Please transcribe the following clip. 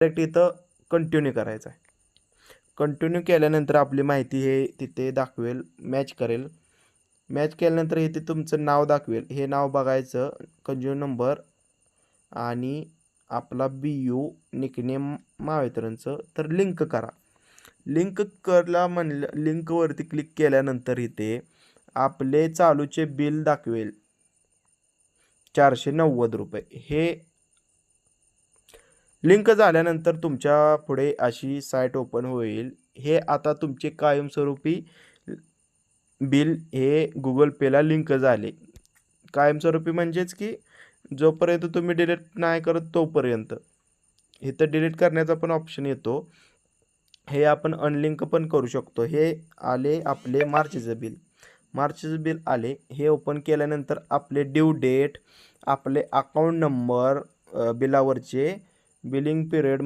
Direct इथं continue करायचं आहे. कंटिन्यू केल्यानंतर आपली माहिती हे तिथे दाखवेल, मॅच करेल. मॅच केल्यानंतर इथे तुमचं नाव दाखवेल. हे नाव बघायचं, कंझ्युमर नंबर आणि आपला BU निकनेम महावितरणचं. तर लिंक करा. लिंक करला म्हणलं, लिंकवरती क्लिक केल्यानंतर इथे आपले चालूचे बिल दाखवेल ₹490. हे लिंक झाल्यानंतर तुमच्या पुढे अशी साईट ओपन होईल. हे आता तुमचे कायमस्वरूपी बिल हे Google Payला लिंक झाले. कायमस्वरूपी म्हणजेच की जोपर्यंत तुम्ही डिलीट नाही करत तोपर्यंत. इथं डिलीट करण्याचा पण ऑप्शन येतो. हे आपण अनलिंक पण करू शकतो. हे आले आपले मार्चचं बिल. मार्चचं बिल आले. हे ओपन केल्यानंतर आपले ड्यू डेट, आपले अकाउंट नंबर, बिलावरचे बिलिंग पिरियड